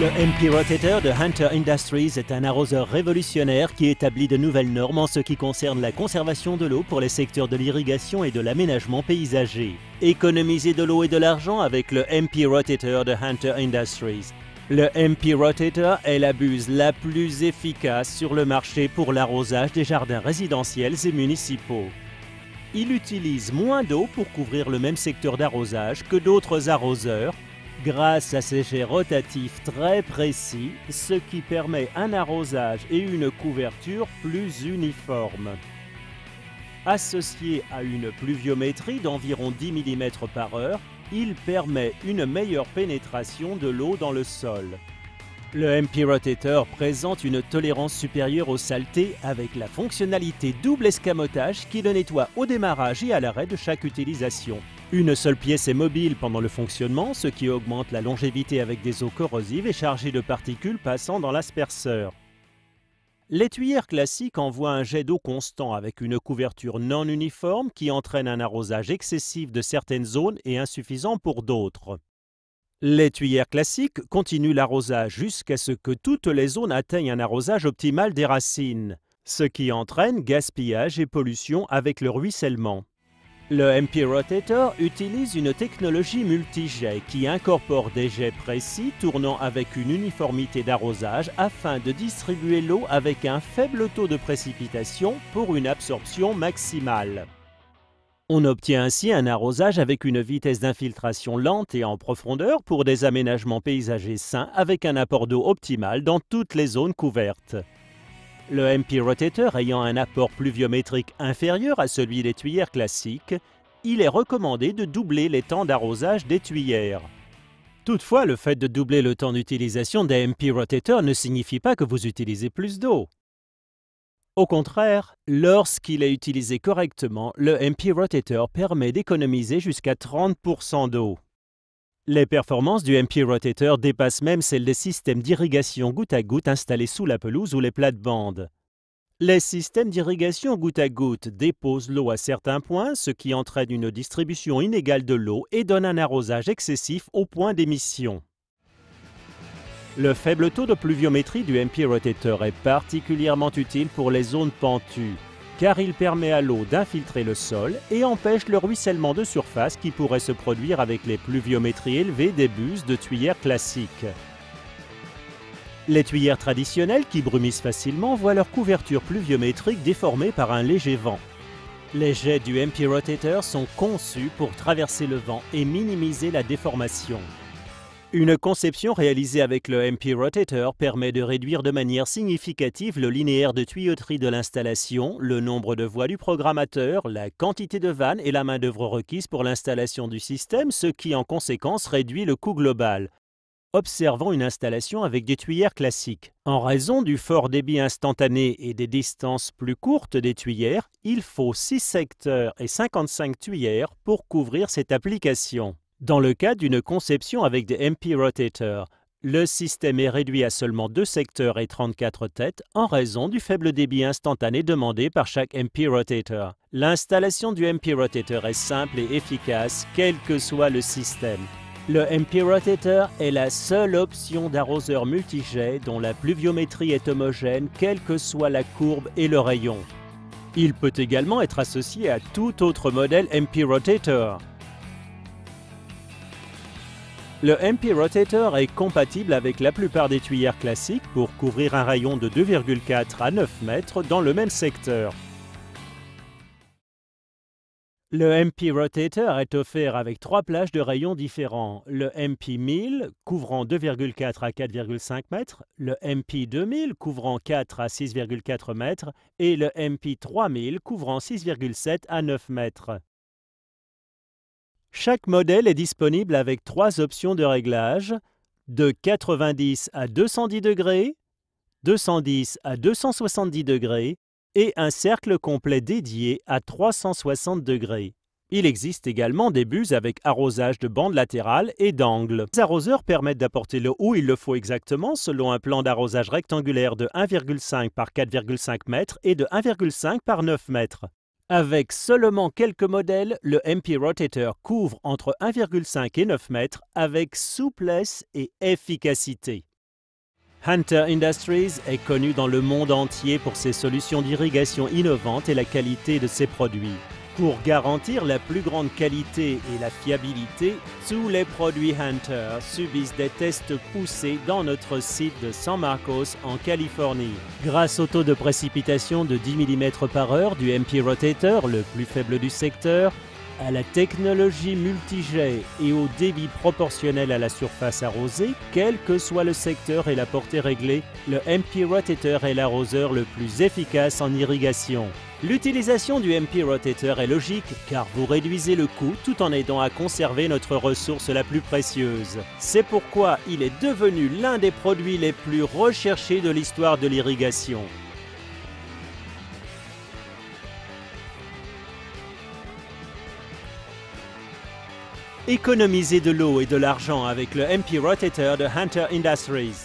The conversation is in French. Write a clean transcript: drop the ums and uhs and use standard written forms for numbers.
Le MP Rotator de Hunter Industries est un arroseur révolutionnaire qui établit de nouvelles normes en ce qui concerne la conservation de l'eau pour les secteurs de l'irrigation et de l'aménagement paysager. Économisez de l'eau et de l'argent avec le MP Rotator de Hunter Industries. Le MP Rotator est la buse la plus efficace sur le marché pour l'arrosage des jardins résidentiels et municipaux. Il utilise moins d'eau pour couvrir le même secteur d'arrosage que d'autres arroseurs, grâce à ses jets rotatifs très précis, ce qui permet un arrosage et une couverture plus uniformes. Associé à une pluviométrie d'environ 10 mm par heure, il permet une meilleure pénétration de l'eau dans le sol. Le MP Rotator présente une tolérance supérieure aux saletés avec la fonctionnalité double escamotage qui le nettoie au démarrage et à l'arrêt de chaque utilisation. Une seule pièce est mobile pendant le fonctionnement, ce qui augmente la longévité avec des eaux corrosives et chargées de particules passant dans l'asperceur. L'étuyère classique envoie un jet d'eau constant avec une couverture non uniforme qui entraîne un arrosage excessif de certaines zones et insuffisant pour d'autres. L'étuyère classique continue l'arrosage jusqu'à ce que toutes les zones atteignent un arrosage optimal des racines, ce qui entraîne gaspillage et pollution avec le ruissellement. Le MP Rotator utilise une technologie multijet qui incorpore des jets précis tournant avec une uniformité d'arrosage afin de distribuer l'eau avec un faible taux de précipitation pour une absorption maximale. On obtient ainsi un arrosage avec une vitesse d'infiltration lente et en profondeur pour des aménagements paysagers sains avec un apport d'eau optimal dans toutes les zones couvertes. Le MP Rotator ayant un apport pluviométrique inférieur à celui des tuyères classiques, il est recommandé de doubler les temps d'arrosage des tuyères. Toutefois, le fait de doubler le temps d'utilisation des MP Rotator ne signifie pas que vous utilisez plus d'eau. Au contraire, lorsqu'il est utilisé correctement, le MP Rotator permet d'économiser jusqu'à 30% d'eau. Les performances du MP Rotator dépassent même celles des systèmes d'irrigation goutte à goutte installés sous la pelouse ou les plates-bandes. Les systèmes d'irrigation goutte à goutte déposent l'eau à certains points, ce qui entraîne une distribution inégale de l'eau et donne un arrosage excessif au point d'émission. Le faible taux de pluviométrie du MP Rotator est particulièrement utile pour les zones pentues, car il permet à l'eau d'infiltrer le sol et empêche le ruissellement de surface qui pourrait se produire avec les pluviométries élevées des buses de tuyères classiques. Les tuyères traditionnelles qui brumissent facilement voient leur couverture pluviométrique déformée par un léger vent. Les jets du MP Rotator sont conçus pour traverser le vent et minimiser la déformation. Une conception réalisée avec le MP Rotator permet de réduire de manière significative le linéaire de tuyauterie de l'installation, le nombre de voies du programmateur, la quantité de vannes et la main-d'œuvre requise pour l'installation du système, ce qui en conséquence réduit le coût global. Observons une installation avec des tuyères classiques. En raison du fort débit instantané et des distances plus courtes des tuyères, il faut 6 secteurs et 55 tuyères pour couvrir cette application. Dans le cas d'une conception avec des MP Rotator, le système est réduit à seulement 2 secteurs et 34 têtes en raison du faible débit instantané demandé par chaque MP Rotator. L'installation du MP Rotator est simple et efficace, quel que soit le système. Le MP Rotator est la seule option d'arroseur multijet dont la pluviométrie est homogène, quelle que soit la courbe et le rayon. Il peut également être associé à tout autre modèle MP Rotator. Le MP Rotator est compatible avec la plupart des tuyères classiques pour couvrir un rayon de 2,4 à 9 mètres dans le même secteur. Le MP Rotator est offert avec 3 plages de rayons différents. Le MP 1000 couvrant 2,4 à 4,5 mètres, le MP 2000 couvrant 4 à 6,4 mètres et le MP 3000 couvrant 6,7 à 9 mètres. Chaque modèle est disponible avec 3 options de réglage, de 90 à 210 degrés, 210 à 270 degrés et un cercle complet dédié à 360 degrés. Il existe également des buses avec arrosage de bandes latérales et d'angles. Les arroseurs permettent d'apporter l'eau où il le faut exactement selon un plan d'arrosage rectangulaire de 1,5 par 4,5 mètres et de 1,5 par 9 mètres. Avec seulement quelques modèles, le MP Rotator couvre entre 1,5 et 9 mètres avec souplesse et efficacité. Hunter Industries est connu dans le monde entier pour ses solutions d'irrigation innovantes et la qualité de ses produits. Pour garantir la plus grande qualité et la fiabilité, tous les produits Hunter subissent des tests poussés dans notre site de San Marcos en Californie. Grâce au taux de précipitation de 10 mm par heure du MP Rotator, le plus faible du secteur, à la technologie multijet et au débit proportionnel à la surface arrosée, quel que soit le secteur et la portée réglée, le MP Rotator est l'arroseur le plus efficace en irrigation. L'utilisation du MP Rotator est logique car vous réduisez le coût tout en aidant à conserver notre ressource la plus précieuse. C'est pourquoi il est devenu l'un des produits les plus recherchés de l'histoire de l'irrigation. Économisez de l'eau et de l'argent avec le MP Rotator de Hunter Industries.